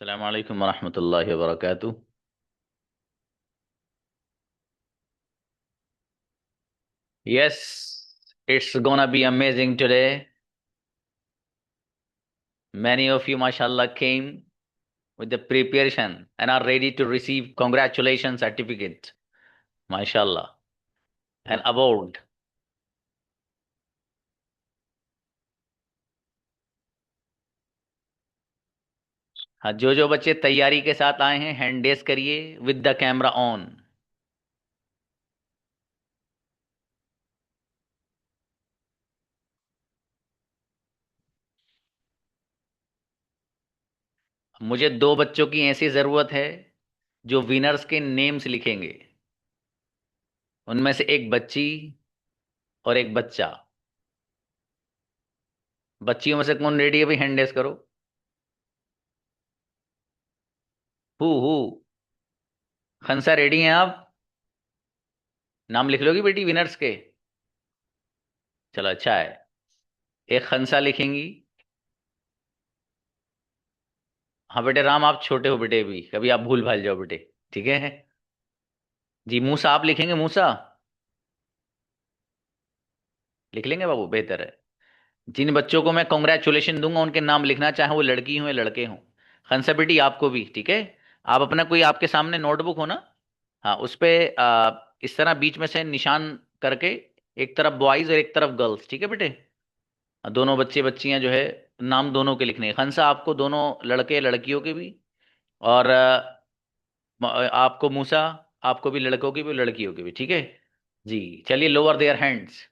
अस्सलाम वालेकुम वरहमतुल्लाहि वबरकातुह। Yes, it's gonna be amazing today. Many of you, mashallah, came with the preparation and are ready to receive congratulations certificate, mashallah, and award. हाँ, जो जो बच्चे तैयारी के साथ आए हैं हैंड रेस करिए विद द कैमरा ऑन। मुझे दो बच्चों की ऐसी जरूरत है जो विनर्स के नेम्स लिखेंगे। उनमें से एक बच्ची और एक बच्चा। बच्चियों में से कौन रेडी है भाई? हैंड रेस करो। हु खनसा रेडी हैं आप? नाम लिख लोगी बेटी विनर्स के? चलो अच्छा है। एक खनसा लिखेंगी। हाँ बेटे राम, आप छोटे हो बेटे, भी कभी आप भूल भाल जाओ बेटे। ठीक है जी। मूसा आप लिखेंगे? मूसा लिख लेंगे बाबू, बेहतर है। जिन बच्चों को मैं कॉन्ग्रेचुलेशन दूंगा उनके नाम लिखना, चाहे वो लड़की हो या लड़के हों। खनसा बेटी आपको भी, ठीक है। आप अपना कोई आपके सामने नोटबुक हो ना? हाँ, उस पे इस तरह बीच में से निशान करके, एक तरफ बॉयज और एक तरफ गर्ल्स, ठीक है बेटे। दोनों बच्चे बच्चियां जो है, नाम दोनों के लिखने हैं। खनसा आपको दोनों लड़के लड़कियों के भी, और आपको मूसा, आपको भी लड़कों की भी लड़कियों की भी, ठीक है जी। चलिए, लोअर देयर हैंड्स।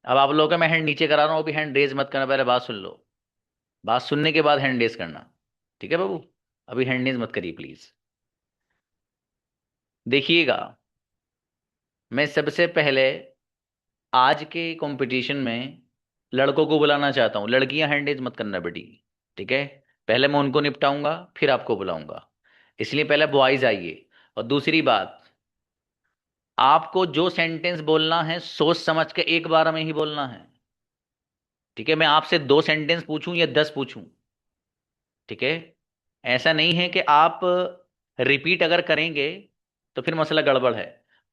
अब आप लोगों का मैं हैंड नीचे करा रहा हूँ, अभी हैंड रेज मत करना, पहले बात सुन लो। बात सुनने के बाद हैंड रेज करना, ठीक है बाबू? अभी हैंड रेज मत करिए प्लीज। देखिएगा, मैं सबसे पहले आज के कंपटीशन में लड़कों को बुलाना चाहता हूँ। लड़कियां हैंड रेज मत करना बेटी, ठीक है? पहले मैं उनको निपटाऊंगा, फिर आपको बुलाऊंगा। इसलिए पहले बॉयज आइए। और दूसरी बात, आपको जो सेंटेंस बोलना है सोच समझ के एक बार में ही बोलना है, ठीक है? मैं आपसे दो सेंटेंस पूछूं या 10 पूछूं, ठीक है? ऐसा नहीं है कि आप रिपीट अगर करेंगे तो फिर मसला गड़बड़ है।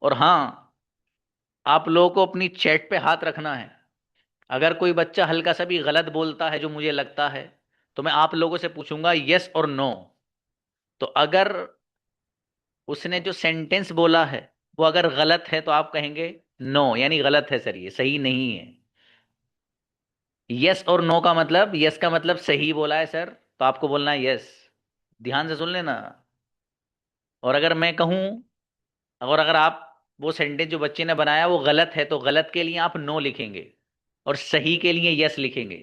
और हाँ, आप लोगों को अपनी चैट पे हाथ रखना है। अगर कोई बच्चा हल्का सा भी गलत बोलता है जो मुझे लगता है, तो मैं आप लोगों से पूछूंगा यस और नो। तो अगर उसने जो सेंटेंस बोला है वो अगर गलत है तो आप कहेंगे नो, यानी गलत है सर, ये सही नहीं है। यस और नो का मतलब, यस का मतलब सही बोला है सर, तो आपको बोलना है यस। ध्यान से सुन लेना। और अगर मैं कहूं, और अगर आप, वो सेंटेंस जो बच्चे ने बनाया वो गलत है, तो गलत के लिए आप नो लिखेंगे और सही के लिए यस लिखेंगे,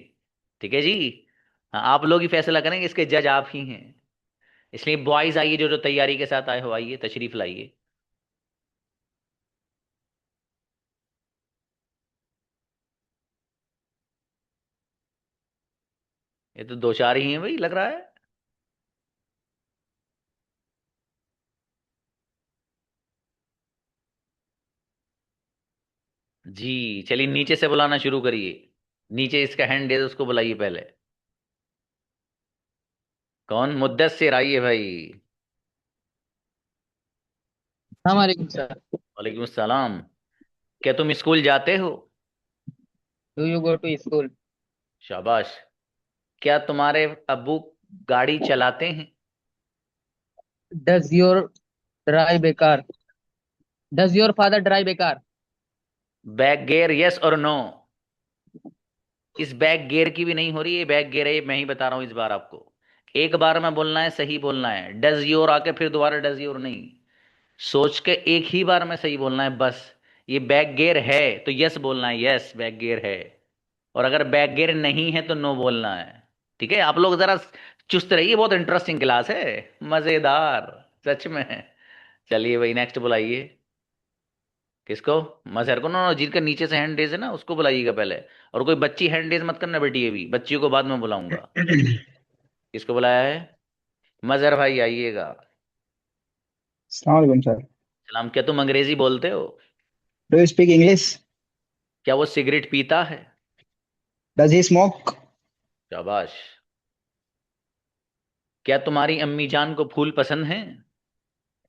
ठीक है जी? हाँ, आप लोग ही फैसला करेंगे, इसके जज आप ही हैं। इसलिए बॉयज आइए, जो जो तैयारी के साथ आए हो आइए, तशरीफ लाइए। ये तो दो चार ही हैं भाई, लग रहा है। जी चलिए, नीचे से बुलाना शुरू करिए। नीचे इसका हैंड है, उसको बुलाइए पहले। कौन? मुद्दस्सिर आइए भाई। वालेकुम सर। वालेकुम सलाम। क्या तुम स्कूल जाते हो? Do you go to school? शाबाश। क्या तुम्हारे अब्बू गाड़ी चलाते हैं? Does your drive a car? Does your father drive a car? Back gear, yes और नो? इस बैक गियर की भी नहीं हो रही है, बैक गियर है, ये मैं ही बता रहा हूं इस बार आपको। एक बार में बोलना है, सही बोलना है। डज योर आके फिर दोबारा डज योर नहीं। सोच के एक ही बार में सही बोलना है बस। ये बैक गियर है तो यस बोलना है, यस बैक गियर है। और अगर बैक गियर नहीं है तो नो बोलना है। ठीक है? आप लोग जरा चुस्त रहिए, बहुत इंटरेस्टिंग क्लास है, मजेदार, सच में। चलिए भाई, नेक्स्ट बुलाइए। किसको? मजहर को? नो नो, जिनका नीचे से हैंड रेज है ना उसको बुलाइएगा पहले। और कोई बच्ची हैंड रेज मत करना बेटी, ये भी बच्चियों को बाद में बुलाऊंगा। किसको बुलाया है? मजहर भाई आइएगा। Assalamualaikum sir. सलाम। क्या तुम अंग्रेजी बोलते हो? Do you speak English? क्या वो सिगरेट पीता है? Does he smoke? शाबाश। क्या तुम्हारी अम्मी जान को फूल पसंद हैं?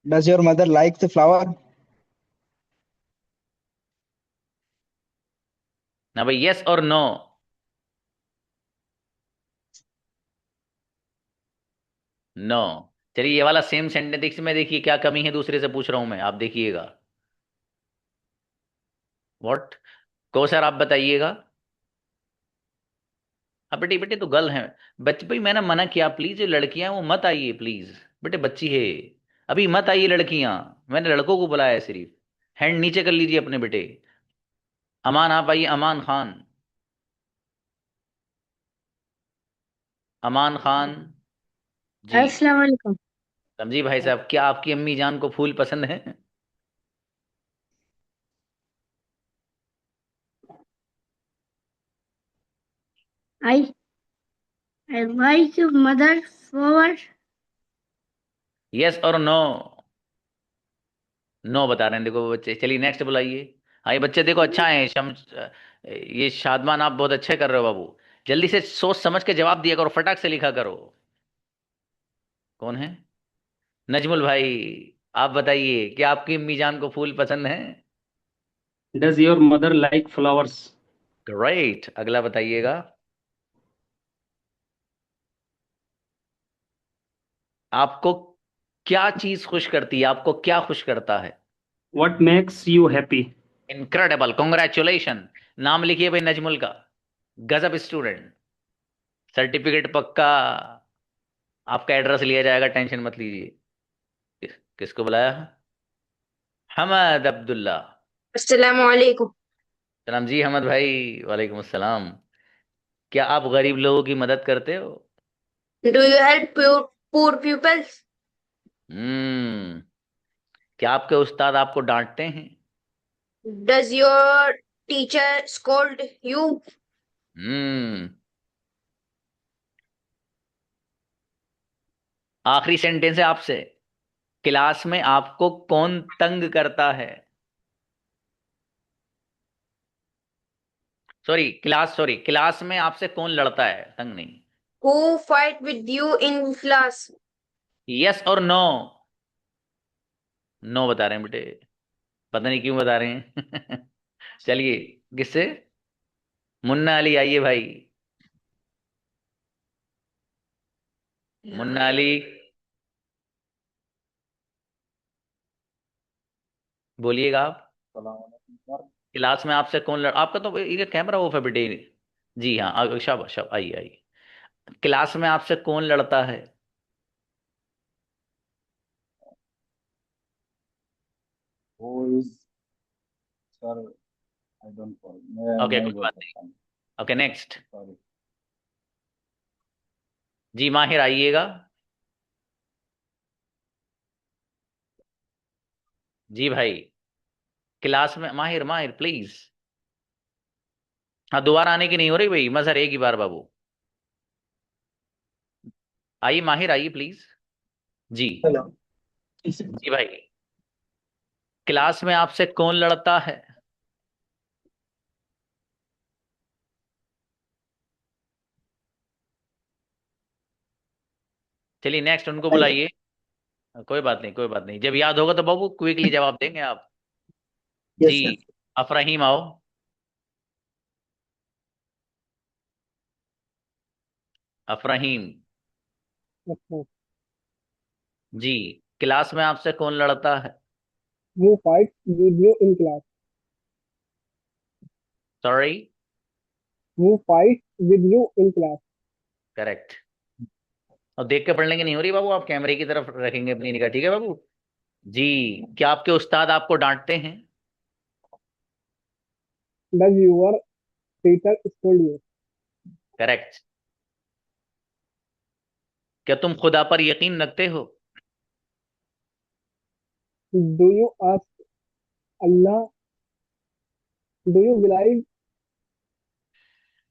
Does your mother like the flower? ना भाई, यस और नो। नो। चलिए, ये वाला सेम सेंटेंस में देखिए क्या कमी है, दूसरे से पूछ रहा हूं मैं, आप देखिएगा। व्हाट? को सर आप बताइएगा। अब बेटे बेटे तो गर्ल हैं। बच्चे भाई, मैंने मना किया, प्लीज, ये लड़कियां वो मत आइए प्लीज। बेटे बच्ची है, अभी मत आइए लड़कियां। मैंने लड़कों को बुलाया है सिर्फ। हैंड नीचे कर लीजिए अपने बेटे। अमान आप आइए, अमान खान। अमान खान। जी। अस्सलाम वालेकुम। समझी भाई साहब, क्या आपकी अम्मी जान को फूल पसंद है? I I like mother flower. Yes और नो? नो बता रहे हैं, देखो बच्चे। चलिए नेक्स्ट बुलाइए। हाँ ये बच्चे देखो अच्छा है, ये शादमान आप बहुत अच्छे कर रहे हो बाबू। जल्दी से सोच समझ के जवाब दिया करो, फटाक से लिखा करो। कौन है? नजमुल भाई। आप बताइए, क्या आपकी अम्मी जान को फूल पसंद है? Does your mother like flowers? Great, अगला बताइएगा। आपको क्या चीज खुश करती है, आपको क्या खुश करता है? What makes you happy? Incredible, congratulation. नाम लिखिए भाई नजमुल का। गजब स्टूडेंट। सर्टिफिकेट पक्का। आपका एड्रेस लिया जाएगा, टेंशन मत लीजिए। किसको बुलाया? हमद अब्दुल्ला। अस्सलाम वालेकुम। सलाम जी हमद भाई। वालेकुम अस्सलाम। क्या आप गरीब लोगों की मदद करते हो? Do you help poor pupils? हम्म। क्या आपके उस्ताद आपको डांटते हैं? Does your teacher scold you? हम्म। आखिरी सेंटेंस है आपसे। क्लास में आपको कौन तंग करता है? सॉरी, क्लास में आपसे कौन लड़ता है, तंग नहीं। Who fight with you in class? Yes और नो? नो बता रहे हैं बेटे। पता नहीं क्यों बता रहे हैं। चलिए। किससे? मुन्ना अली आइए भाई। मुन्ना अली। बोलिएगा आप। क्लास में आपसे कौन आपका तो ये कैमरा ऑफ है बेटे। जी हाँ, शाबाश शाबाश, आइए आइए। क्लास में आपसे कौन लड़ता है? Who is, sir? I don't know. मैं ओके, नहीं कोई बोल बात नहीं। सकता हूँ। Okay next. Sorry. जी माहिर आइएगा। जी भाई। क्लास में माहिर, माहिर प्लीज। हाँ, दोबारा आने की नहीं हो रही भाई, मजर एक ही बार बाबू। आइए माहिर, आइए प्लीज। जी। हेलो। जी भाई। क्लास में आपसे कौन लड़ता है? चलिए नेक्स्ट, उनको बुलाइए। कोई बात नहीं, कोई बात नहीं, जब याद होगा तो बाबू क्विकली जवाब देंगे आप। जी। Yes sir. अफरहीम आओ। अफरहीम। अच्छा। जी। क्लास में आपसे कौन लड़ता है? Who fights with you in class? Sorry. Who fights with you in class? Correct. और देख के पढ़ने की नहीं हो रही बाबू, आप कैमरे की तरफ रखेंगे अपनी निगाह, ठीक है बाबू? जी। क्या आपके उस्ताद आपको डांटते हैं? Does your teacher scold you? Correct. क्या तुम खुदा पर यकीन रखते हो? Do you ask Allah? Do you believe?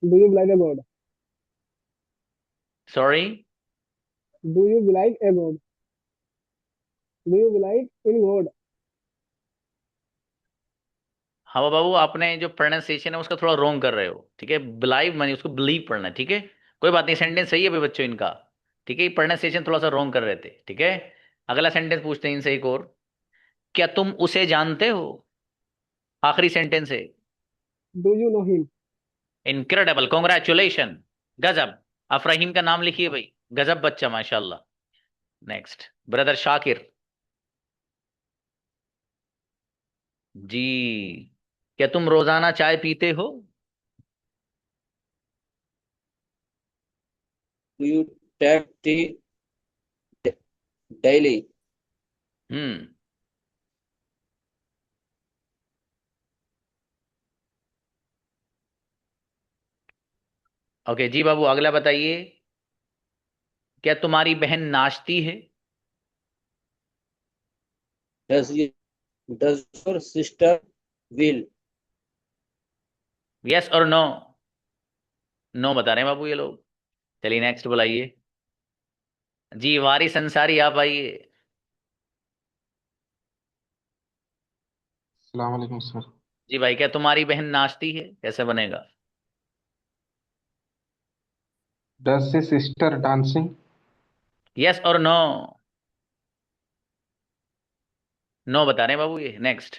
Do you believe a God? Sorry. Do you believe a God? Do you believe in God? हाँ बाबू, आपने जो प्रोनाउंसिएशन है उसका थोड़ा रॉन्ग कर रहे हो, ठीक है? बिलाइव मानी उसको बिलीव पढ़ना है, ठीक है? कोई बात नहीं, सेंटेंस सही है भाई बच्चों इनका। ठीक है, ये पढ़ने सेशन थोड़ा सा रॉन्ग कर रहे थे। ठीक है, अगला सेंटेंस पूछते हैं इनसे एक और। क्या तुम उसे जानते हो? आखिरी सेंटेंस है। Do you know him? Incredible, congratulation, गजब। अफरहीम का नाम लिखिए भाई, गजब बच्चा, माशाल्लाह। नेक्स्ट, ब्रदर शाकिर जी। क्या तुम रोजाना चाय पीते हो? Do you take tea daily? Hmm. Okay जी बाबू, अगला बताइए। क्या तुम्हारी बहन नाचती है? Does you, does your sister will? Yes और नो? नो बता रहे हैं बाबू ये लोग। चलिए नेक्स्ट बुलाइए जी। वारिस अंसारी, आप आइए। अस्सलाम वालेकुम सर। जी भाई, क्या तुम्हारी बहन नाचती है? कैसे बनेगा? डज से सिस्टर डांसिंग? यस और नो? नो बता रहे हैं बाबू ये। Next,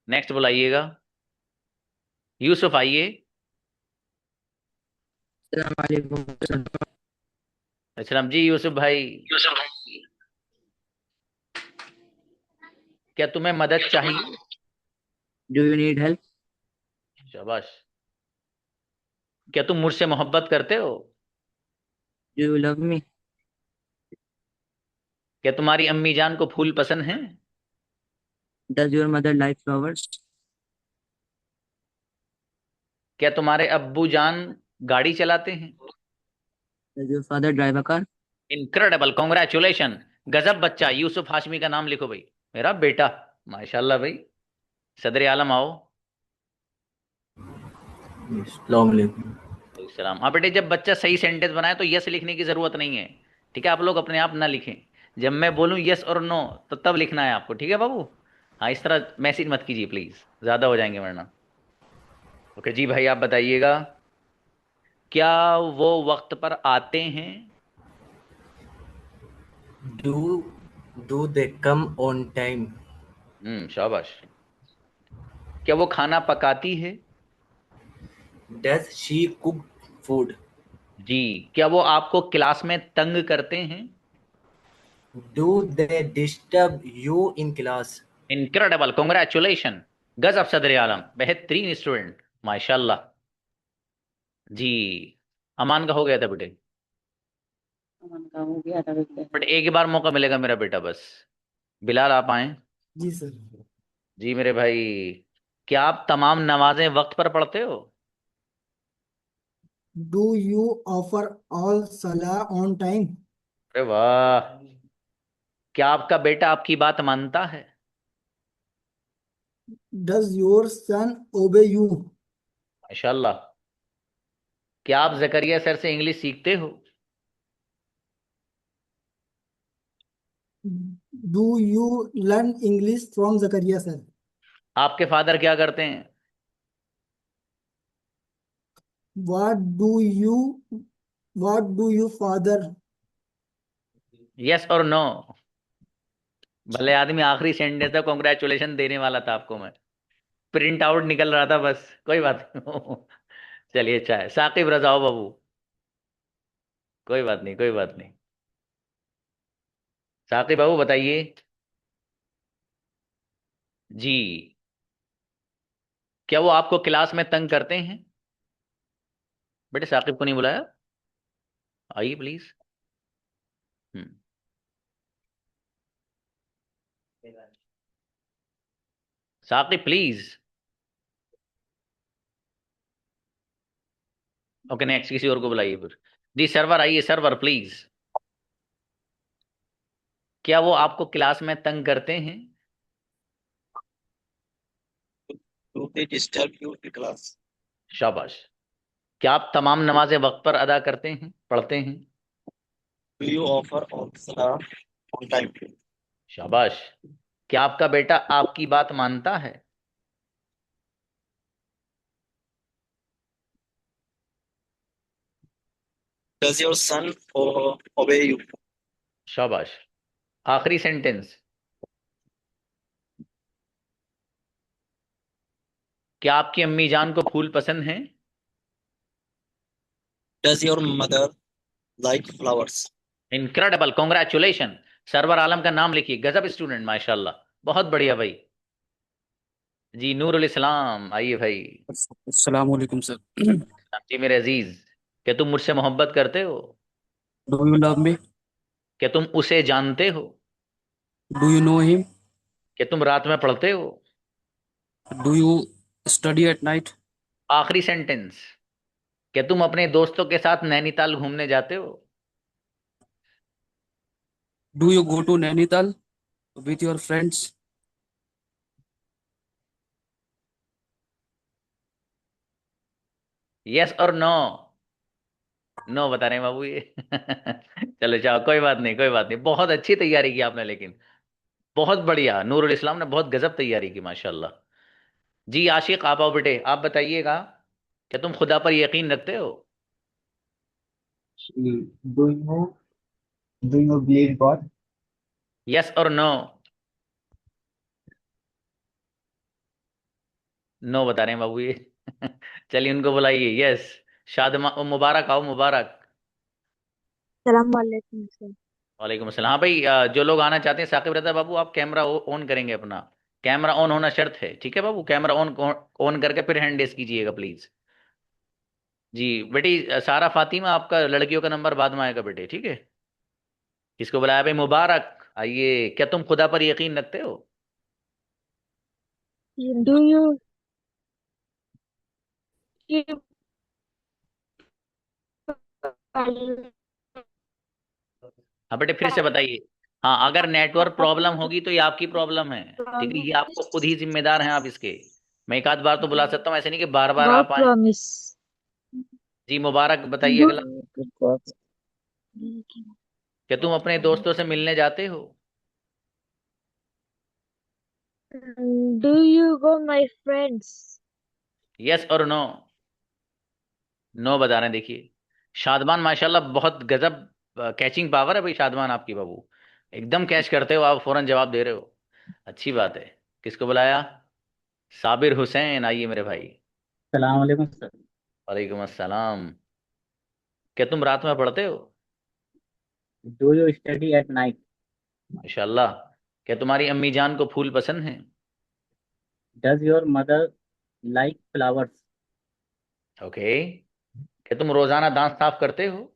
next बुलाइएगा। यूसुफ आइए। अस्सलाम जी यूसुफ भाई। क्या तुम्हें मदद चाहिए? Do you need help? शाबाश। क्या तुम मुझसे मोहब्बत करते हो? Do you love me? क्या तुम्हारी अम्मी जान को फूल पसंद हैं? Does your mother like flowers? क्या तुम्हारे अब्बू जान गाड़ी चलाते हैं? Does your father drive a car? Incredible, congratulation, गजब बच्चा। यूसुफ हाशमी का नाम लिखो भाई, मेरा बेटा, माशाल्लाह भाई। सदर आलम आओ। अस्सलाम वालेकुम। सलाम। हाँ बेटे, जब बच्चा सही सेंटेंस बनाए तो यस लिखने की जरूरत नहीं है। ठीक है, आप लोग अपने आप ना लिखें। जब मैं बोलूं यस और नो तो तब लिखना है आपको, ठीक है बाबू? हाँ, इस तरह मैसेज मत कीजिए प्लीज, ज्यादा हो जाएंगे वरना। ओके जी भाई, आप बताइएगा। क्या वो वक्त पर आते हैं? Do they come on time? शाबाश। क्या वो खाना पकाती है? Does she cook food? जी। क्या वो आपको क्लास में तंग करते हैं? Do they disturb you in class? Incredible, congratulation, गजब सदर आलम, बेहतरीन स्टूडेंट, माशाल्लाह जी। अमान का हो गया था बेटे, अमन का हो गया था बेटे। बट एक ही बार मौका मिलेगा मेरा बेटा बस। बिलाल आप आए। जी सर। जी मेरे भाई, क्या आप तमाम नमाजें वक्त पर पढ़ते हो? Do you offer all salah on time? अरे वाह। क्या आपका बेटा आपकी बात मानता है? Does your son obey you? माशाल्लाह। क्या आप जकरिया सर से इंग्लिश सीखते हो? Do you learn English from Zakaria sir? आपके फादर क्या करते हैं? What do you what do you father? Yes और नो? भले आदमी आखिरी सेंटेंस था कॉन्ग्रेचुलेशन देने वाला था आपको मैं, प्रिंट आउट निकल रहा था बस, कोई बात नहीं। चलिए, चाहे साकिब रजाओ बाबू, कोई बात नहीं, कोई बात नहीं। साकिब बाबू बताइए जी। क्या वो आपको क्लास में तंग करते हैं? बेटे साकिब को नहीं बुलाया, आइए प्लीज। हम्म। साकिब प्लीज। ओके नेक्स्ट, किसी और को बुलाइए फिर। जी सर्वर आइए, सर्वर प्लीज। क्या वो आपको क्लास में तंग करते हैं? Do they disturb you in class? शाबाश। क्या आप तमाम नमाजें वक्त पर अदा करते हैं, पढ़ते हैं? Do you offer all salah on time? शाबाश। क्या आपका बेटा आपकी बात मानता है? Does your son obey you? शाबाश। आखिरी सेंटेंस, क्या आपकी अम्मी जान को फूल पसंद हैं? Does your mother like flowers? Incredible, congratulation. Sarwar Alam का नाम लिखिए, गजब स्टूडेंट, माशाल्लाह, बहुत बढ़िया भाई। जी नूरुल इस्लाम, आइए भाई। अस्सलाम वालेकुम सर। जी मेरे अजीज, क्या तुम मुझसे मोहब्बत करते हो? Do you love me? क्या तुम उसे जानते हो? Do you know him? क्या तुम रात में पढ़ते हो? Do you study at night? आखिरी सेंटेंस, क्या तुम अपने दोस्तों के साथ नैनीताल घूमने जाते हो? Do you go to Nainital with your friends? Yes और नो? नो बता रहे हैं बाबू ये। चलो जाओ, कोई बात नहीं, कोई बात नहीं, बहुत अच्छी तैयारी की आपने, लेकिन बहुत बढ़िया, नूरुल इस्लाम ने बहुत गजब तैयारी की, माशाल्लाह। जी आशिक, आप आओ बेटे, आप बताइएगा, क्या तुम खुदा पर यकीन रखते हो? Do you do you believe God? Yes और नो? नो बता रहे हैं बाबू ये। चलिए उनको बुलाइए। यस, शादमा मुबारक, आओ मुबारक। सलाम वालेकुम सर। वालेकुम अस्सलाम। हाँ भाई, जो लोग आना चाहते हैं, साकिब रजा बाबू, आप कैमरा ऑन करेंगे अपना, कैमरा ऑन होना शर्त है, ठीक है बाबू? कैमरा ऑन ऑन करके फिर हैंड रेस कीजिएगा प्लीज। जी बेटी, सारा फातिमा, आपका लड़कियों का नंबर बाद में आएगा बेटे, ठीक है? किसको बुलाया भाई? मुबारक, आइए। क्या तुम खुदा पर यकीन रखते हो? Do you keep हाँ बेटे, फिर से बताइए। हाँ, अगर नेटवर्क प्रॉब्लम होगी तो ये आपकी प्रॉब्लम है, ठीक है? ये आपको खुद ही जिम्मेदार हैं आप इसके। मैं एक आध बार तो बुला सकता हूँ, ऐसे नहीं कि बार बार God आप आए। promise? जी मुबारक, बताइए Do अगला। you keep God? क्या तुम अपने दोस्तों से मिलने जाते हो? Do you go my friends? Yes और नो? नो बता रहे हैं, देखिए। शादमान माशाल्लाह, बहुत गजब कैचिंग पावर है भाई, शादमान आपकी बाबू, एकदम कैच करते हो आप, फौरन जवाब दे रहे हो, अच्छी बात है। किसको बुलाया? साबिर हुसैन, आइए मेरे भाई। सलाम वालेकुम सर। वालेकुम अस्सलाम। क्या तुम रात में पढ़ते हो? Do you study at night? माशाल्लाह। क्या तुम्हारी अम्मी जान को फूल पसंद हैं? Does your mother like flowers? Okay. क्या तुम रोजाना दांत साफ करते हो?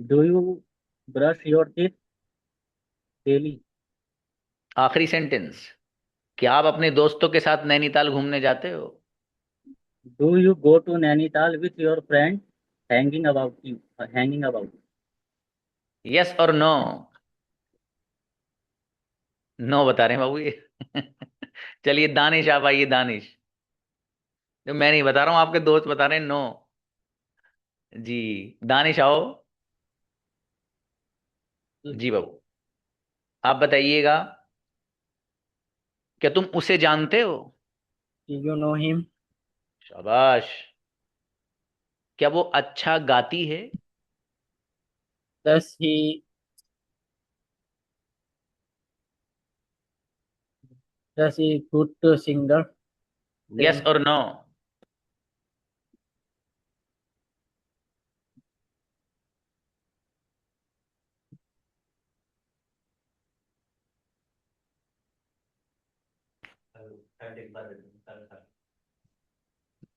Do you brush your teeth daily? आखिरी सेंटेंस, क्या आप अपने दोस्तों के साथ नैनीताल घूमने जाते हो? Do you go to Nainital with your friend hanging about? Yes और नो? नो बता रहे हैं बाबू ये। चलिए दानिश, आप आइए, दानिश। जो मैं नहीं बता रहा हूँ, आपके दोस्त बता रहे हैं नो। जी दानिश आओ। जी बाबू, आप बताइएगा, क्या तुम उसे जानते हो? You know him? शाबाश। क्या वो अच्छा गाती है? Does he good singer? Yes और नो?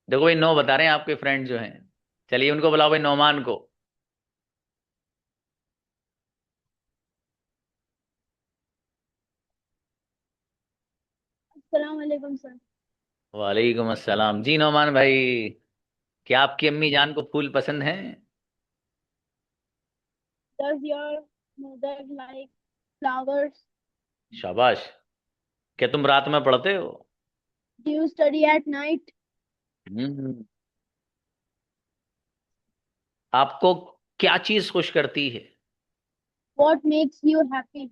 देखो भाई, नो बता रहे हैं आपके फ्रेंड जो हैं। चलिए उनको बुलाओ भाई, नौमान को। अस्सलाम वालेकुम सर। वालेकुम अस्सलाम। जी नौमान भाई, क्या आपकी अम्मी जान को फूल पसंद हैं? Does your mother like flowers? शाबाश। क्या तुम रात में पढ़ते हो? Do you study at night? हम्म। आपको क्या चीज खुश करती है? What makes you happy?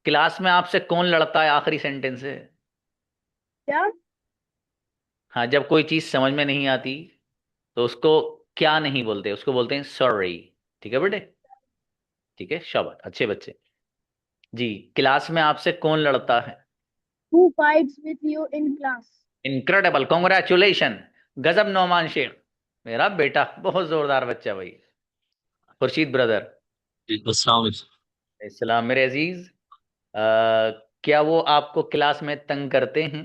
Class में आपसे कौन लड़ता है? आखिरी सेंटेंस है। क्या? हाँ, जब कोई चीज समझ में नहीं आती, तो उसको क्या नहीं बोलते, उसको बोलते हैं सॉरी। ठीक है बेटे, ठीक है, शाबाश, अच्छे बच्चे। जी, क्लास में आपसे कौन लड़ता है? Who fights with you in class? Incredible, congratulation, गजब नौमान शेख, मेरा बेटा बहुत जोरदार बच्चा भाई। खुर्शीद ब्रदर, इस्लाम मेरे अजीज, क्या वो आपको क्लास में तंग करते हैं?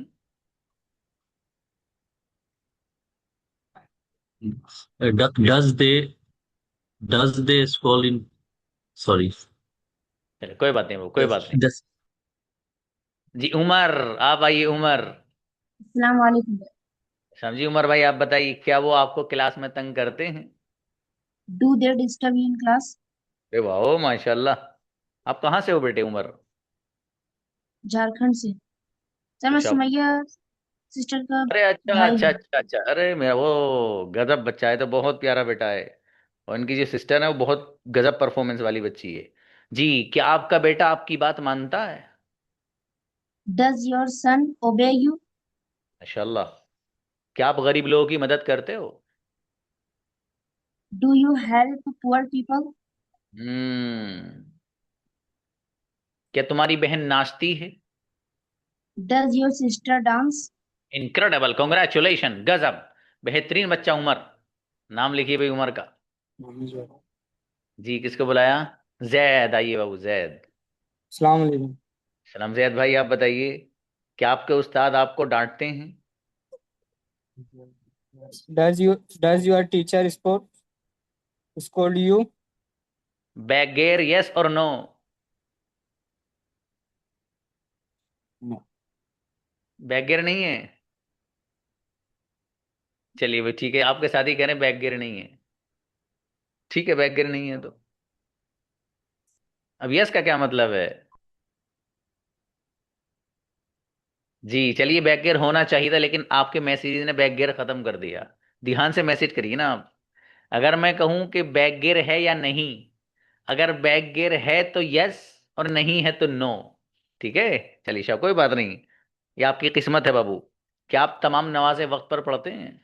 does they scroll in sorry चलो कोई बात नहीं वो, कोई बात नहीं। does जी उमर, आप आइए उमर। अस्सलाम वालेकुम। समझी उमर भाई, आप बताइए, क्या वो आपको क्लास में तंग करते हैं? Do they disturb you in class? अरे वाह, ओ माशाल्लाह। आप कहाँ से हो बेटे उमर? झारखंड से। सर मैं अच्छा, सुमैया सिस्टर का अरे अच्छा भाई अच्छा हूँ। अच्छा अच्छा, अरे मेरा वो गजब बच्चा है, तो बहुत प्यारा बेटा है। और इनकी जो सिस्टर है वो बहुत गजब परफॉर्मेंस वाली बच्ची है। जी, क्या आपका बेटा आपकी बात मानता है? Does your son obey you? माशाल्लाह। क्या आप गरीब लोगों की मदद करते हो? Do you help poor people? हम्म। क्या तुम्हारी बहन नाचती है? Does your sister dance? Incredible, congratulation, गजब, बेहतरीन बच्चा उमर। नाम लिखिए भाई उमर का। जी, किसको बुलाया? जैद, आइए बाबू जैद। अस्सलाम वालेकुम। सलाम जैद भाई, आप बताइए, क्या आपके उस्ताद आपको डांटते हैं? Does your teacher scold you? बैगेर, यस और नो? No. बैगेर नहीं है? चलिए भाई ठीक है, आपके साथ ही कह रहे हैं बैगेर नहीं है। ठीक है, बैगेर नहीं है तो अब यस का क्या मतलब है? जी चलिए, बैकगियर होना चाहिए था, लेकिन आपके मैसेज ने बैकगियर खत्म कर दिया। ध्यान से मैसेज करिए ना आप। अगर मैं कहूं कि बैकगियर है या नहीं, अगर बैकगियर है तो यस, और नहीं है तो नो। ठीक है, चलिए शाह, कोई बात नहीं, ये आपकी किस्मत है बाबू। क्या आप तमाम नमाजें वक्त पर पढ़ते हैं?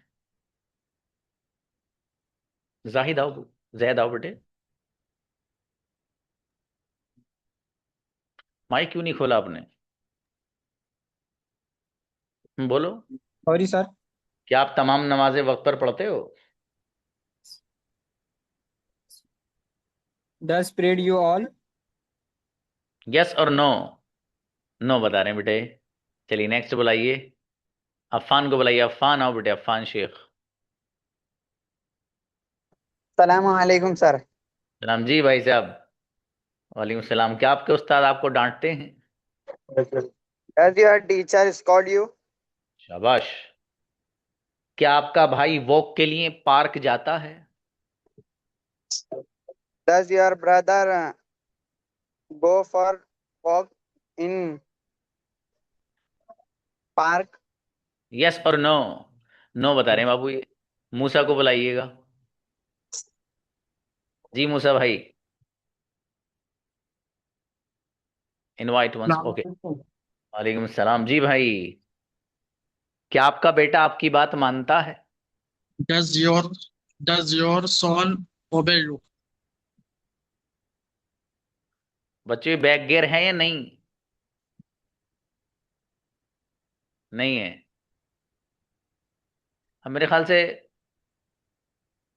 जाहिद आओ, जैद आओ बेटे। माइक क्यों नहीं खोला आपने? बोलो। Sorry, sir. क्या आप तमाम नमाजें वक्त पर पढ़ते हो? Does spread you all? Yes और नो? नो बता रहे हैं बेटे। चलिए नेक्स्ट बुलाइए, अफान को बुलाइए। अफान आओ बेटे, अफान शेख। सलाम वालेकुम सर। सलाम जी भाई साहब। वालेकुम सलाम। क्या आपके उस्ताद आपको डांटते हैं? Does your teacher scold you? शाबाश। क्या आपका भाई वॉक के लिए पार्क जाता है? Does your brother go for walk in park? Yes और नो? नो बता रहे हैं बाबू ये। मूसा को बुलाइएगा। जी मूसा भाई, इनवाइट वंस, ओके। वालेकुम सलाम जी भाई। क्या आपका बेटा आपकी बात मानता है? Does your son obey you? बच्चे बैक गियर है या नहीं? नहीं है। अब मेरे ख्याल से,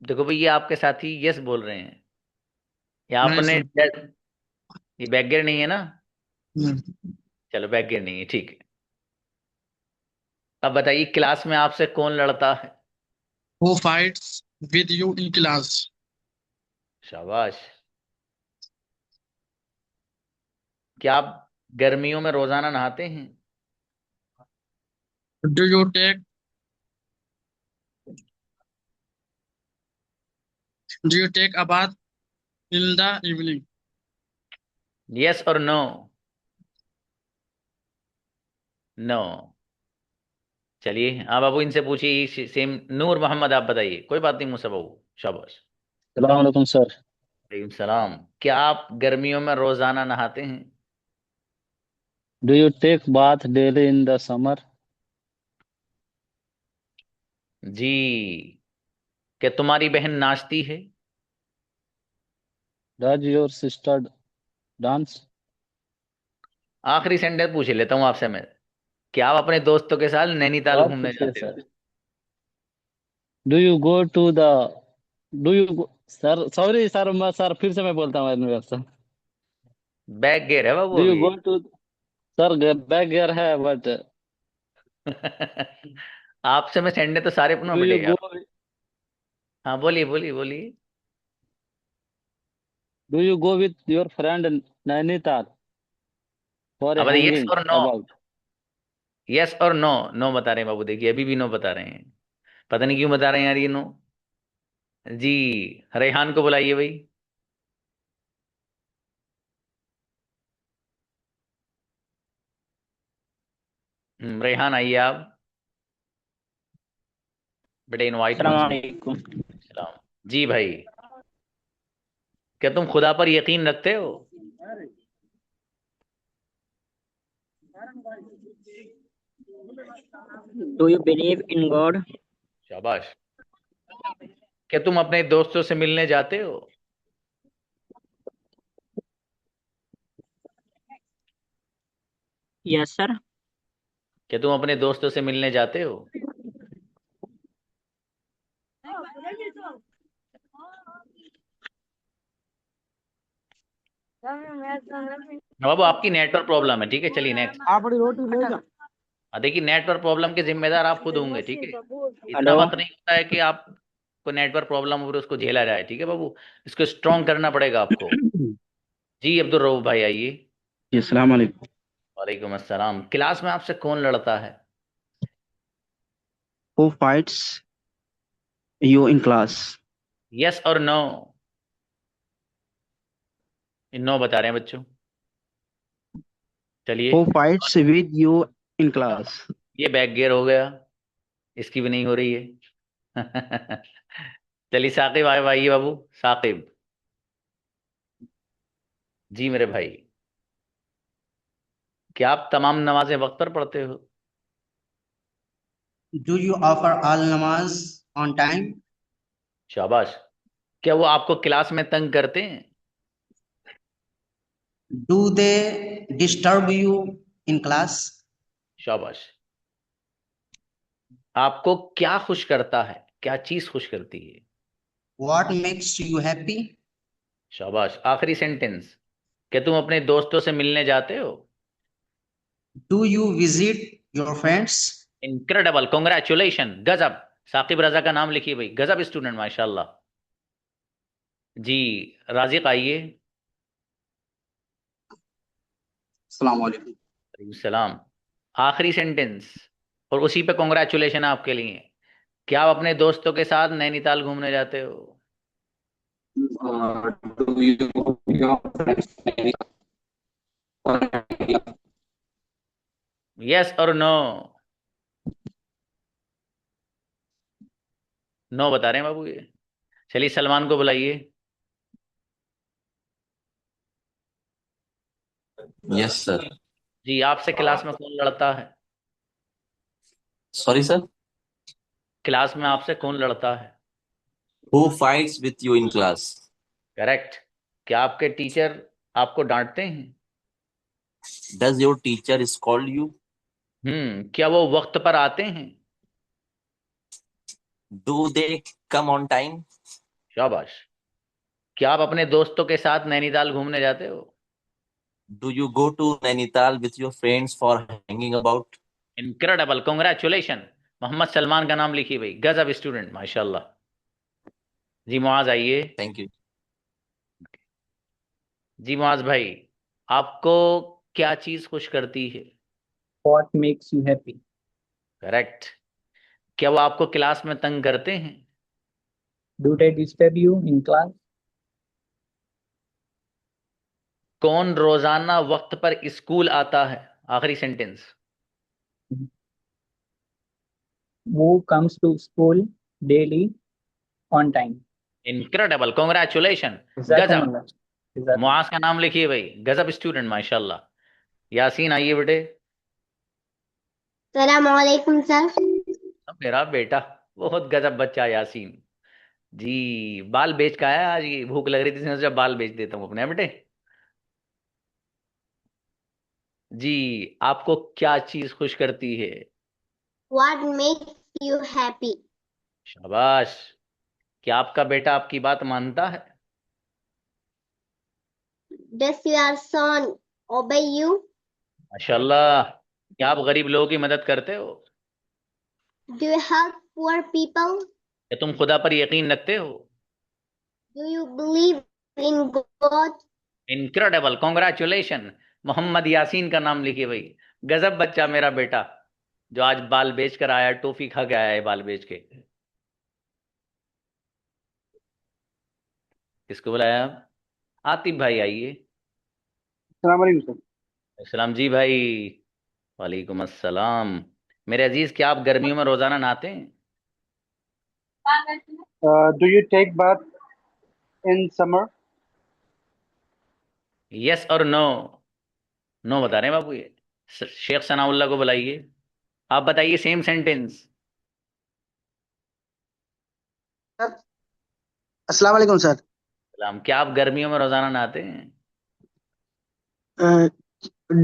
देखो भाई, ये आपके साथी यस बोल रहे हैं, या नहीं आपने सर। ये बैक गियर नहीं है ना? Hmm. चलो बैक गियर नहीं है, ठीक है। अब बताइए, क्लास में आपसे कौन लड़ता है? Who fights with you in class? शाबाश। क्या आप गर्मियों में रोजाना नहाते हैं? Do you take a bath in the evening? Yes और नो? नो। चलिए आप बाबू इनसे पूछिए सेम। नूर मोहम्मद, आप बताइए। कोई बात नहीं मूसा बाबू, शाबाश। सलाम अलैकुम सर। वालेकुम सलाम। क्या आप गर्मियों में रोजाना नहाते हैं? Do you take bath daily in the summer? जी। क्या तुम्हारी बहन नाचती है? Does your sister dance? आखिरी सेंटेंस पूछ लेता हूँ आपसे मैं। क्या आप अपने दोस्तों के साथ नैनीताल और घूमने पूछिए जाते हो? Sir. Do you go to the Do you go, sir sorry sir, मैं सर फिर से मैं बोलता हूँ एडमिन सर। बैक गियर है बाबू Do you अभी। go to sir back gear है बट आपसे मैं सेंटेंस तो सारे पूछना do you पड़ेगा। go हाँ बोलिए बोलिए बोलिए। do you go with your friend Nainital for a अब यस hanging और नो, about? यस और नो। नो बता रहे हैं बाबू, देखिए अभी भी नो बता रहे हैं। पता नहीं क्यों बता रहे हैं यार ये नो। जी, रेहान को बुलाइए भाई। रेहान आइए आप, बेटे इनवाइट ऑन अस्सलाम स्पीक। वालेकुम। सलाम। जी भाई, क्या तुम खुदा पर यकीन रखते हो? Do you believe in God? शाबाश। क्या तुम अपने दोस्तों से मिलने जाते हो? Yes sir. क्या तुम अपने दोस्तों से मिलने जाते हो? बाबू आपकी नेटवर्क प्रॉब्लम है, ठीक है, चलिए नेक्स्ट। आप बड़ी रोटी ले जा। देखिए नेटवर्क प्रॉब्लम के जिम्मेदार आप खुद होंगे, ठीक है। इतना हेलो। वक्त नहीं होता है कि आपको नेटवर्क प्रॉब्लम हो और उसको झेला जाए, ठीक है बाबू। इसको स्ट्रॉन्ग करना पड़ेगा आपको। जी अब्दुल रऊफ भाई आइए। जी अस्सलाम वालेकुम। वालेकुम अस्सलाम। क्लास में आपसे कौन लड़ता है? Who fights you in class? Yes और नो? नो बता रहे हैं बच्चों, चलिए। Who fights with you in class? ये बैक गियर हो गया, इसकी भी नहीं हो रही है। चलिए साकिब आए आइए बाबू, साकिब। जी मेरे भाई, क्या आप तमाम नमाजें वक्त पर पढ़ते हो? Do you offer all namaz on time? शाबाश। क्या वो आपको क्लास में तंग करते हैं? Do they disturb you in class? शाबाश। आपको क्या खुश करता है, क्या चीज खुश करती है? What makes you happy? शाबाश। आखिरी सेंटेंस, क्या तुम अपने दोस्तों से मिलने जाते हो? Do you visit your friends? Incredible, congratulation, गजब। साकिब रजा का नाम लिखिए भाई, गजब स्टूडेंट माशाल्लाह। जी राजिक आइए। अस्सलाम वालेकुम। सलाम। आखिरी सेंटेंस और उसी पे कॉन्ग्रेचुलेशन आपके लिए। क्या आप अपने दोस्तों के साथ नैनीताल घूमने जाते हो? Do you your friends? Yes और नो? नो बता रहे हैं बाबू ये। चलिए सलमान को बुलाइए। Yes sir. जी आपसे क्लास में कौन लड़ता है? Sorry sir. क्लास में आपसे कौन लड़ता है? Who fights with you in class? Correct. क्या आपके टीचर आपको डांटते हैं? Does your teacher scold you? क्या वो वक्त पर आते हैं? Do they come on time? शाबाश। क्या आप अपने दोस्तों के साथ नैनीताल घूमने जाते हो? Do you go to Nainital with your friends for hanging about? Incredible, congratulation. Mohammad Salman का नाम लिखिए भाई, गजब स्टूडेंट माशाल्लाह। जी मुआज आइए। Thank you. जी मुआज भाई, आपको क्या चीज खुश करती है? What makes you happy? Correct. क्या वो आपको क्लास में तंग करते हैं? Do they disturb you in class? कौन रोजाना वक्त पर स्कूल आता है? आखिरी sentence. Who comes to school daily on time? Incredible, congratulation, गजब। Jazakumullah. मुआज का नाम लिखिए भाई, गजब स्टूडेंट माशाल्लाह। यासीन आइए बेटे। सलाम वालेकुम सर। मेरा बेटा बहुत गजब बच्चा यासीन। जी बाल बेच का आया आज, ये भूख लग रही थी इसने सोचा बाल बेच देता हूँ अपने। हाँ बेटे जी, आपको क्या चीज खुश करती है? What makes you happy? शाबाश। क्या आपका बेटा आपकी बात मानता है? Does your son obey you? माशाल्लाह। क्या आप गरीब लोगों की मदद करते हो? Do you help poor people? क्या तुम खुदा पर यकीन रखते हो? Do you believe in God? Incredible, congratulation. Mohammad Yasin का नाम लिखिए भाई। गजब बच्चा मेरा बेटा, जो आज बाल बेच कर आया, टॉफी खा के आया है बाल बेच के। किसको बुलाया आप? आतिफ भाई आइए। सलाम अलैकुम सर। सलाम जी भाई। वालेकुम अस्सलाम। मेरे अजीज, क्या आप गर्मियों में रोजाना नहाते हैं? Do you take bath in summer? Yes और नो? नो बता रहे हैं बाबू ये। शेख सनाउल्लाह को बुलाइए, आप बताइए सेम सेंटेंस। अस्सलाम वालेकुम सर। सलाम। क्या आप गर्मियों में रोजाना नहाते हैं?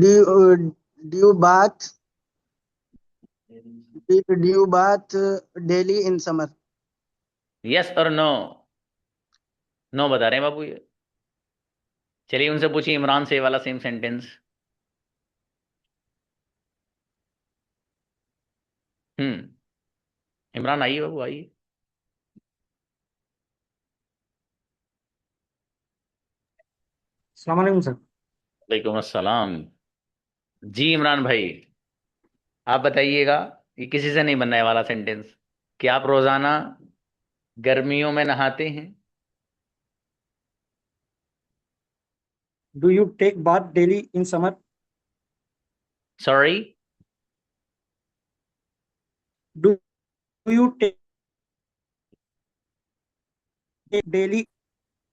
Do you bath do you bath daily in summer? Yes और नो? नो बता रहे हैं बाबू ये। चलिए उनसे पूछिए इमरान से ये वाला सेम सेंटेंस। इमरान आइए बाबू आइए। अस्सलाम वालेकुम सर। वालेकुम अस्सलाम। जी इमरान भाई, आप बताइएगा। ये किसी से नहीं बनना है वाला सेंटेंस। कि आप रोजाना गर्मियों में नहाते हैं? Do you take bath daily in summer? Sorry? Do you take daily?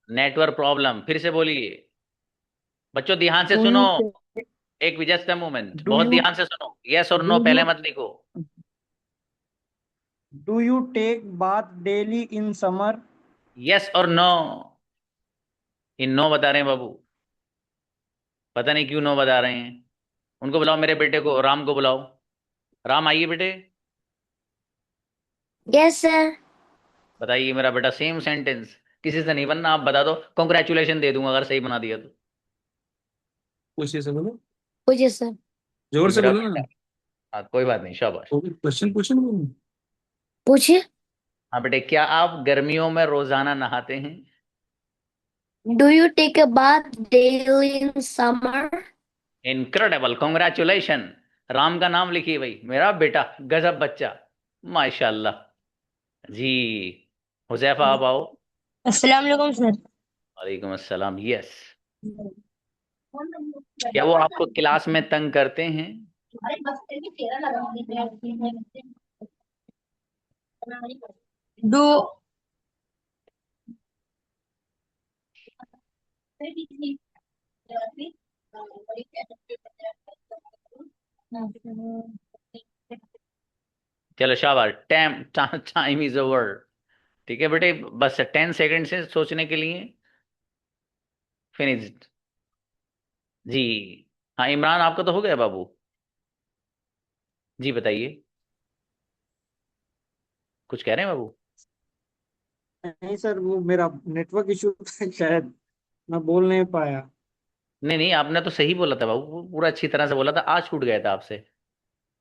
Network problem, फिर से बोलिए। बच्चों ध्यान से Do सुनो। you take, एक जस्ट मोमेंट, do बहुत you ध्यान से सुनो। यस और नो do पहले you मत लिखो। do you take bath daily in summer? Yes और नो? इन नो बता रहे हैं बाबू। पता नहीं क्यों नो बता रहे हैं। उनको बुलाओ, मेरे बेटे को, राम को बुलाओ। राम आइए बेटे। Yes, sir. बताइए मेरा बेटा सेम सेंटेंस। किसी से नहीं बनना, आप बता दो, कॉन्ग्रेचुलेशन दे दूंगा अगर सही बना दिया तो। पूछिए सर, बोलो। पूछिए सर। जोर ये से मेरा बोलो बेटा। ना। हाँ कोई बात नहीं, शाबाश। क्वेश्चन पूछे ना बोलो। पूछिए। हाँ बेटे, क्या आप गर्मियों में रोजाना नहाते हैं? Do you take a bath daily in summer? Incredible, congratulation. Ram का नाम लिखिए भाई, मेरा बेटा गजब बच्चा, माशाल्लाह। जी हुजैफा आप आओ। अस्सलाम वालेकुम सर। वालेकुम अस्सलाम। यस। क्या वो आपको क्लास में तंग करते हैं? Do चलो शाबाश। Time time is over. ठीक है बेटे, बस 10 सेकंड से सोचने के लिए। फिनिश्ड। जी। हाँ इमरान, आपका तो हो गया बाबू। जी बताइए। कुछ कह रहे हैं बाबू? नहीं सर, वो मेरा नेटवर्क इशू था शायद, मैं बोल नहीं पाया। नहीं नहीं, आपने तो सही बोला था बाबू, पूरा अच्छी तरह से बोला था। आज छूट गया था आपसे।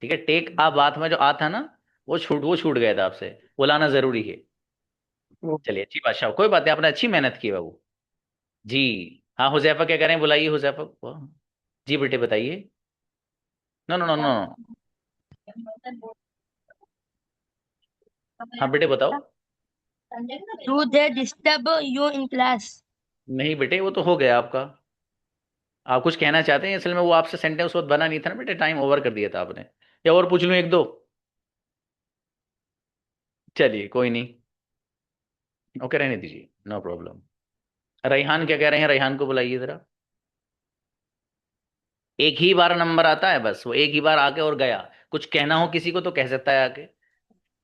ठीक है, टेक आ बात में जो आ था ना, वो छूट गया था आपसे। बुलाना जरूरी है। चलिए अच्छी बात, शाह कोई बात नहीं, आपने अच्छी मेहनत की बाबू। जी। हाँ हुजैफा क्या करें, बुलाइए हुजैफा को। जी बेटे बताइए। No no no no. हाँ बेटे बताओ। do they disturb you in class? नहीं बेटे, वो तो हो गया आपका। आप कुछ कहना चाहते हैं? असल में वो आपसे सेंटेंस बहुत बना नहीं था ना बेटे, टाइम ओवर कर दिया था आपने। या और पूछ लूं एक दो? चलिए कोई नहीं, ओके रहने दीजिए, नो प्रॉब्लम। रेहान क्या कह रहे हैं? रेहान को बुलाइए जरा। एक ही बार नंबर आता है बस, वो एक ही बार आके और गया। कुछ कहना हो किसी को तो कह सकता है आके।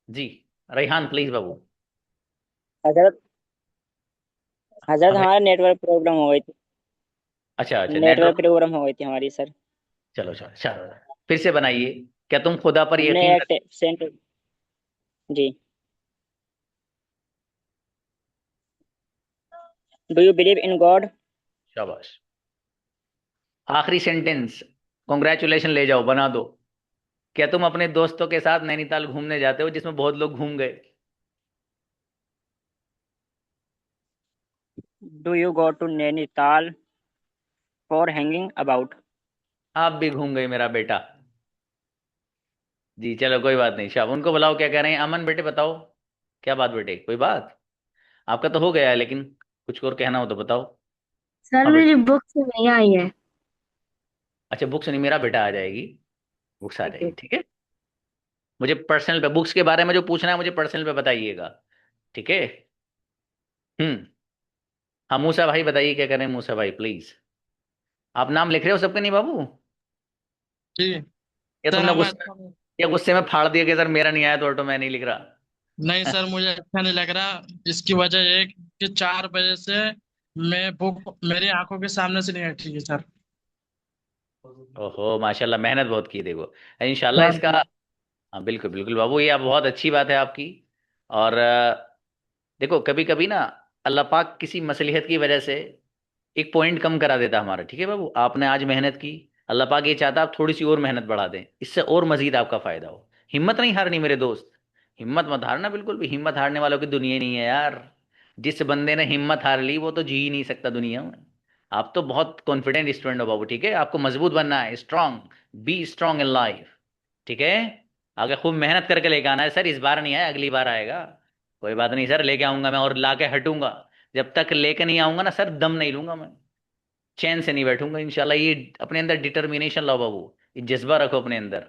जी रेहान प्लीज बाबू। हजरत हजरत हाँ भाई। हमारा नेटवर्क प्रॉब्लम हो गई थी। अच्छा अच्छा, नेटवर्क नेटवर्क। प्रॉब्लम हो गई थी हमारी सर। चलो चलो चलो, फिर से बनाइए। क्या तुम खुदा पर हमने यकीन एक सेंट जी। Do you believe in God? शाबाश। आखिरी सेंटेंस, कॉन्ग्रेचुलेशन ले जाओ, बना दो। क्या तुम अपने दोस्तों के साथ नैनीताल घूमने जाते हो जिसमें बहुत लोग घूम गए? Do you go to Nainital for hanging about? आप भी घूम गए मेरा बेटा। जी चलो कोई बात नहीं, शाब उनको बुलाओ, क्या कह रहे हैं? अमन बेटे बताओ, क्या बात बेटे, कोई बात? आपका तो हो गया है, लेकिन कुछ और कहना हो तो बताओ। सर हाँ बेटा। मेरी बुक्स नहीं आई है। अच्छा बुक्स नहीं, मेरा बेटा आ जाएगी, बुक्स आ ओके। जाएगी, ठीक है। मुझे पर्सनल पे बुक्स के बारे में जो पूछना है मुझे पर्सनल पे बताइएगा, ठीक है। हम्म। हाँ मूसा भाई बताइए, क्या करें मूसा भाई प्लीज। आप नाम लिख रहे हो सबके? नहीं बाबू, जी या सर, तुमने हमें गुस्से, या गुस्से में फाड़ दिया कि सर मेरा नहीं आया तो ऑटो मैं नहीं लिख नहीं रहा? सर, मुझे अच्छा नहीं लग रहा। इसकी वजह ये कि 4 बजे से मैं बुक मेरी आंखों के सामने से नहीं हटी है सर। ओहो माशाल्लाह, मेहनत बहुत की देखो। इंशाल्लाह सर इसका। हाँ बिल्कुल बिल्कुल बाबू, ये आप बहुत अच्छी बात है आपकी। और देखो कभी कभी ना अल्लाह पाक किसी मसलिहत की वजह से एक पॉइंट कम करा देता हमारा, ठीक है बाबू। आपने आज मेहनत की, अल्लाह पाक ये चाहता आप थोड़ी सी और मेहनत बढ़ा दें, इससे और मजीद आपका फायदा हो। हिम्मत नहीं हारनी मेरे दोस्त, हिम्मत मत हारना बिल्कुल भी। हिम्मत हारने वालों की दुनिया ही नहीं है यार। जिस बंदे ने हिम्मत हार ली वो तो जी ही नहीं सकता दुनिया में। आप तो बहुत कॉन्फिडेंट स्टूडेंट हो बाबू, ठीक है। आपको मजबूत बनना है, strong, B strong in life, ठीक है। आगे खूब मेहनत करके लेके आना है सर। इस बार नहीं आया अगली बार आएगा। कोई बात नहीं सर, लेके आऊंगा मैं और लाके हटूंगा। जब तक लेके नहीं आऊंगा ना सर, दम नहीं लूंगा मैं, चैन से नहीं बैठूंगा इंशाल्लाह। ये अपने अंदर डिटर्मिनेशन लाओ बाबू, ये जज्बा रखो अपने अंदर,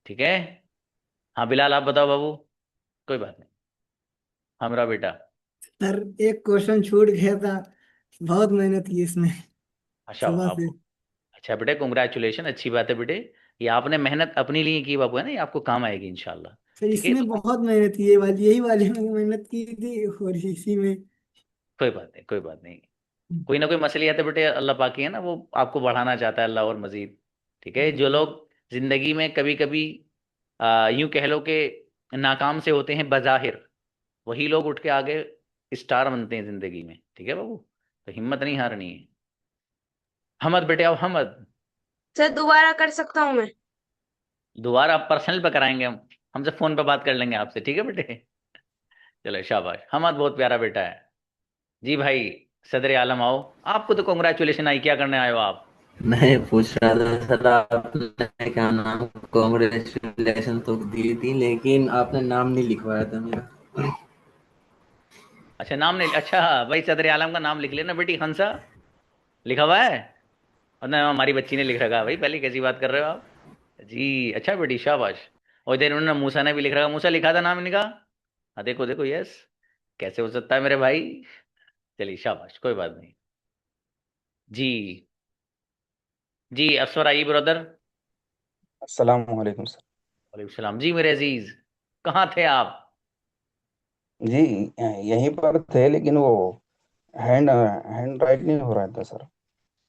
ठीक है। हाँ बिलाल आप बताओ बाबू। कोई बात नहीं। हाँ मेरा बेटा। सर एक क्वेश्चन छूट गया था, बहुत मेहनत की इसमें अच्छा सुबह आप, से। अच्छा बेटे कॉन्ग्रेचुलेशन, अच्छी बात है बेटे। ये आपने मेहनत अपने लिए की बाबू, है ना, ये आपको काम आएगी इंशाल्लाह। सर ठीक है इसमें तो बहुत मेहनत की, ये वाली यही वाली में मेहनत की थी और इसी में। कोई बात नहीं, कोई बात नहीं। कोई ना कोई मसलियत है बेटे, अल्लाह पाक की है ना, वो आपको बढ़ाना चाहता है अल्लाह और मजीद। ठीक है, जो लोग जिंदगी में कभी कभी यूं कह लो कि नाकाम से होते हैं बजाहिर, वही लोग उठ के आगे स्टार बनते हैं जिंदगी में, ठीक है बाबू। तो हिम्मत नहीं हारनी है। हमद बेटे आओ, हमद। सर दोबारा कर सकता हूँ मैं? दोबारा पर्सनल पे कराएंगे हम, हमसे फोन पे बात कर लेंगे आपसे, ठीक है बेटे। चलो शाबाश, हमद बहुत प्यारा बेटा है। जी भाई, सदर आलम आओ। आपको तो कॉन्ग्रेचुलेशन आई, क्या करने आए हो आप? मैं पूछ रहा था सर, आपने क्या नाम, कॉन्ग्रेचुलेशन तो दी थी लेकिन आपने नाम नहीं लिखवाया था मेरा। अच्छा नाम नहीं, अच्छा भाई सदर आलम का नाम लिख लेना बेटी, हंसा लिखा हुआ है। और ना हमारी बच्ची ने लिख रखा, भाई पहले कैसी बात कर रहे हो आप? जी अच्छा बेटी शाबाश। और इधर उन्होंने मूसा ने भी लिख रखा, मूसा लिखा था नाम इनका। हाँ देखो देखो, यस, कैसे हो सकता है मेरे भाई। चलिए शाबाश, कोई बात नहीं। जी जी, अफसर आइए ब्रदर। अस्सलाम वालेकुम सर। वालेकुम सलाम जी मेरे अजीज, कहाँ थे आप? जी यहीं पर थे, लेकिन वो हैंड राइट नहीं हो रहा था सर।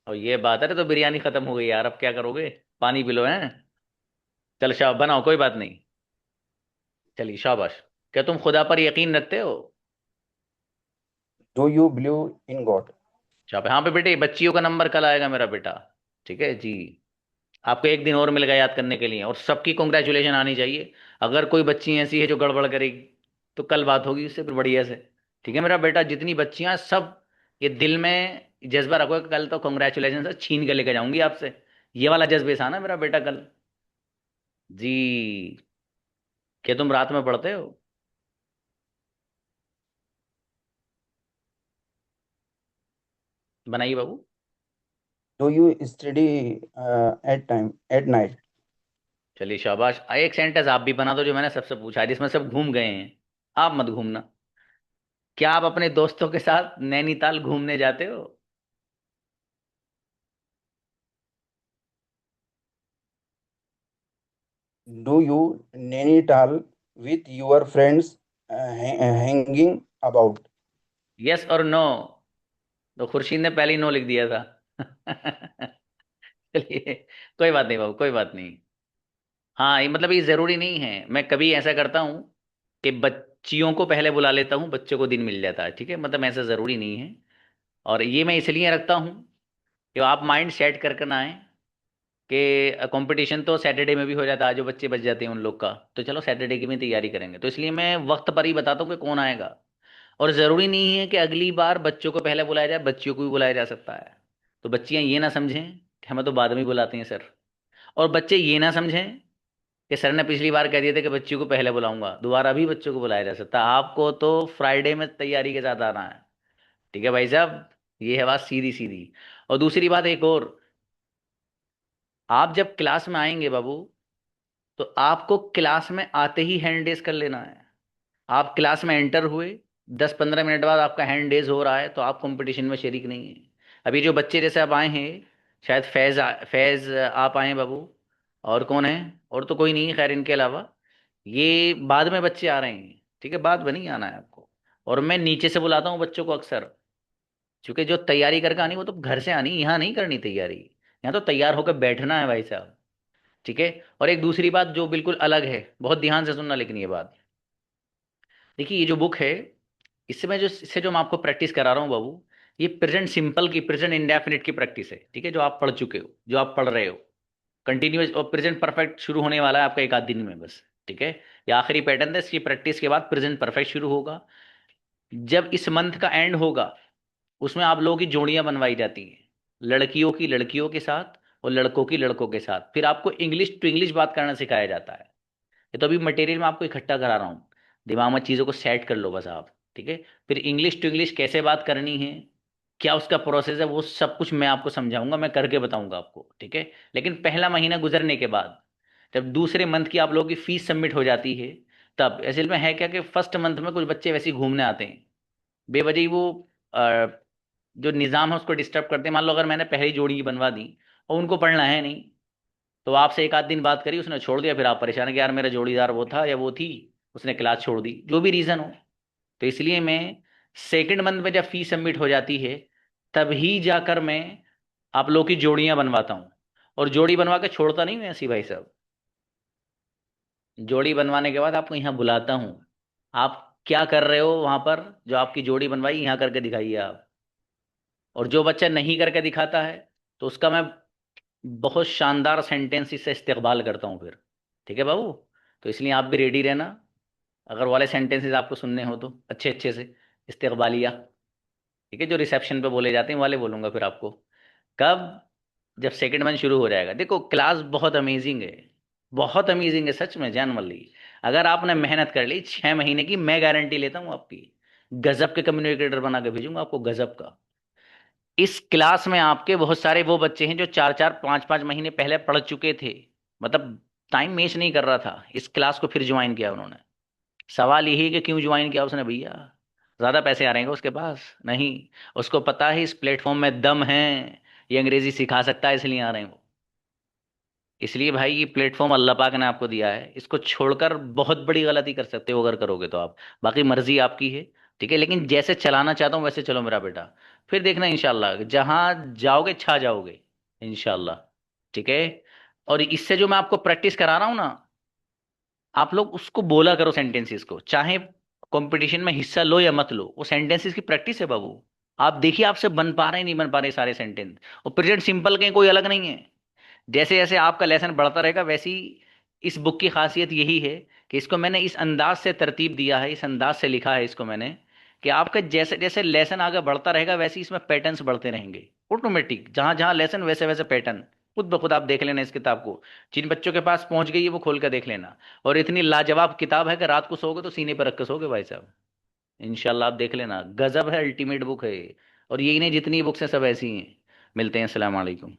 और ये बात है तो बिरयानी खत्म हो गई यार, अब क्या करोगे? पानी पी लो हैं। चल शाबाश, बनाओ कोई बात नहीं। चलिए शाबाश। क्या तुम खुदा पर यकीन रखते हो? Do you believe in God? शाबाश। हाँ पे बेटे, बच्चियों का नंबर कल आएगा मेरा बेटा, ठीक है जी। आपको एक दिन और मिलेगा याद करने के लिए, और सबकी कॉन्ग्रेचुलेशन आनी चाहिए। अगर कोई बच्ची ऐसी है जो गड़बड़ करेगी तो कल बात होगी उससे फिर बढ़िया से, ठीक है मेरा बेटा। जितनी बच्चियां सब ये दिल में जज्बा रखो कि कल तो कॉन्ग्रेचुलेशन से छीन के लेके जाऊंगी आपसे, ये वाला जज्बे से आना मेरा बेटा कल। जी। क्या तुम रात में पढ़ते हो? बनाइए बाबू। Do you study at time at night? चलिए शाबाश, एक सेंटेंस आप भी बना दो जो मैंने सबसे पूछा है, जिसमें सब घूम गए हैं, आप मत घूमना। क्या आप अपने दोस्तों के साथ नैनीताल घूमने जाते हो? Do you Nainital with your friends hanging about. Yes और नो। तो खुर्शीद ने पहले ही नो लिख दिया था। चलिए, कोई बात नहीं बाबू, कोई बात नहीं। हाँ, ये मतलब ये जरूरी नहीं है। मैं कभी ऐसा करता हूँ कि बच्चियों को पहले बुला लेता हूँ, बच्चों को दिन मिल जाता है, ठीक है। मतलब ऐसा जरूरी नहीं है। और ये मैं इसलिए रखता हूँ कि आप माइंड सेट कर ना आए कि कंपटीशन तो सैटरडे में भी हो जाता है, जो बच्चे बच जाते हैं उन लोग का, तो चलो सैटरडे की भी तैयारी करेंगे। तो इसलिए मैं वक्त पर ही बताता हूँ कि कौन आएगा। और ज़रूरी नहीं है कि अगली बार बच्चों को पहले बुलाया जाए, बच्चियों को भी बुलाया जा सकता है। तो बच्चियाँ ये ना समझें कि हमें तो बाद में बुलाते हैं सर, और बच्चे ये ना समझें कि सर ने पिछली बार कह दिया था कि बच्चियों को पहले बुलाऊंगा, दोबारा भी बच्चों को बुलाया जा सकता है। आपको तो फ्राइडे में तैयारी के साथ आना है, ठीक है भाई साहब। ये है बात सीधी सीधी। और दूसरी बात एक और, आप जब क्लास में आएंगे बाबू, तो आपको क्लास में आते ही हैंड रेस कर लेना है। आप क्लास में एंटर हुए, 10-15 मिनट बाद आपका हैंड रेज हो रहा है, तो आप कंपटीशन में शरीक नहीं है। अभी जो बच्चे जैसे आप आए हैं, शायद फैज आप आए हैं बाबू, और कौन है, और तो कोई नहीं है खैर इनके अलावा। ये बाद में बच्चे आ रहे हैं, ठीक है, बाद में नहीं आना है आपको। और मैं नीचे से बुलाता हूँ बच्चों को अक्सर, क्योंकि जो तैयारी करके आनी वो तो घर से आनी, यहाँ नहीं करनी तैयारी। यहाँ तो तैयार होकर बैठना है भाई साहब, ठीक है। और एक दूसरी बात जो बिल्कुल अलग है, बहुत ध्यान से सुनना लेकिन ये बात, देखिए ये जो बुक है, इससे जो मैं आपको प्रैक्टिस करा रहा हूँ बाबू, ये प्रेजेंट सिंपल की, प्रेजेंट इंडेफिनिट की प्रैक्टिस है, ठीक है, जो आप पढ़ चुके हो, जो आप पढ़ रहे हो कंटिन्यूस। और प्रेजेंट परफेक्ट शुरू होने वाला है आपका एक आध दिन में बस, ठीक है। ये आखिरी पैटर्न है, इसकी प्रैक्टिस के बाद प्रेजेंट परफेक्ट शुरू होगा। जब इस मंथ का एंड होगा, उसमें आप लोगों की जोड़ियां बनवाई जाती हैं, लड़कियों की लड़कियों के साथ और लड़कों की लड़कों के साथ। फिर आपको इंग्लिश टू इंग्लिश बात करना सिखाया जाता है। ये तो अभी मटेरियल में आपको इकट्ठा करा रहा हूँ, दिमाग में चीज़ों को सेट कर लो बस आप, ठीक है। फिर इंग्लिश टू इंग्लिश कैसे बात करनी है, क्या उसका प्रोसेस है, वो सब कुछ मैं आपको समझाऊंगा, मैं करके बताऊंगा आपको, ठीक है। लेकिन पहला महीना गुजरने के बाद, जब दूसरे मंथ की आप लोगों की फीस सबमिट हो जाती है, तब असल में है क्या कि फर्स्ट मंथ में कुछ बच्चे वैसे ही घूमने आते हैं, बेवजह ही वो अ, जो निज़ाम है उसको डिस्टर्ब करते हैं। मान लो अगर मैंने पहली जोड़ी की बनवा दी और उनको पढ़ना है नहीं, तो आपसे एक आध दिन बात करी, उसने छोड़ दिया, फिर आप परेशान है कि यार मेरा जोड़ीदार वो था या वो थी, उसने क्लास छोड़ दी, जो भी रीज़न हो। तो इसलिए मैं सेकंड मंथ में जब फीस सबमिट हो जाती है, तभी जाकर मैं आप लोग की जोड़ियां बनवाता हूँ। और जोड़ी बनवा के छोड़ता नहीं हूँ ऐसी भाई साहब, जोड़ी बनवाने के बाद आपको यहाँ बुलाता हूँ। आप क्या कर रहे हो वहां पर, जो आपकी जोड़ी बनवाई यहाँ करके दिखाइए आप। और जो बच्चा नहीं करके दिखाता है, तो उसका मैं बहुत शानदार सेंटेंस से इस्तेकबाल करता हूँ फिर, ठीक है बाबू। तो इसलिए आप भी रेडी रहना, अगर वाले सेंटेंसेस आपको सुनने हो तो अच्छे अच्छे से इस्तेकबालिया, ठीक है, जो रिसेप्शन पे बोले जाते हैं वाले बोलूंगा फिर आपको। कब, जब सेकंड मंथ शुरू हो जाएगा। देखो क्लास बहुत अमेजिंग है, बहुत अमेजिंग है सच में जान मल्ली। अगर आपने मेहनत कर ली 6 महीने की, मैं गारंटी लेता हूँ आपकी, गजब के कम्युनिकेटर बना के भेजूंगा आपको, गजब का। इस क्लास में आपके बहुत सारे वो बच्चे हैं जो 4-4 5-5 महीने पहले पढ़ चुके थे, मतलब टाइम वेस्ट नहीं कर रहा था, इस क्लास को फिर ज्वाइन किया उन्होंने। सवाल यही है कि क्यों ज्वाइन किया उसने भैया, ज्यादा पैसे आ रहे हैं उसके पास नहीं, उसको पता है इस प्लेटफॉर्म में दम है, ये अंग्रेजी सिखा सकता है, इसलिए आ रहे हैं वो। इसलिए भाई ये प्लेटफॉर्म अल्लाह पाक ने आपको दिया है, इसको छोड़कर बहुत बड़ी गलती कर सकते हो अगर करोगे तो आप। बाकी मर्जी आपकी है, ठीक है, लेकिन जैसे चलाना चाहता हूँ वैसे चलो मेरा बेटा। फिर देखना इंशाल्लाह जहां जाओगे छा जाओगे इंशाल्लाह, ठीक है। और इससे जो मैं आपको प्रैक्टिस करा रहा हूँ ना, आप लोग उसको बोला करो सेंटेंसेस को, चाहे कंपटीशन में हिस्सा लो या मत लो, वो सेंटेंसेस की प्रैक्टिस है बाबू। आप देखिए आपसे बन पा रहे नहीं बन पा रहे सारे सेंटेंस। और प्रेजेंट सिंपल के कोई अलग नहीं है। जैसे जैसे आपका लेसन बढ़ता रहेगा, वैसे ही इस बुक की खासियत यही है कि इसको मैंने इस अंदाज से तरतीब दिया है, इस अंदाज से लिखा है इसको मैंने, कि आपका जैसे जैसे लेसन आगे बढ़ता रहेगा, वैसे ही इसमें पैटर्न्स बढ़ते रहेंगे ऑटोमेटिक। जहां जहां लेसन वैसे वैसे पैटर्न, खुद ब खुद आप देख लेना इस किताब को। जिन बच्चों के पास पहुंच गई है वो खोल कर देख लेना। और इतनी लाजवाब किताब है कि रात को सोओगे तो सीने पर रख के सोओगे भाई साहब, इंशाल्लाह आप देख लेना, गजब है, अल्टीमेट बुक है ये। और यही नहीं, जितनी बुक्स हैं सब ऐसी हैं। मिलते हैं, अस्सलाम वालेकुम।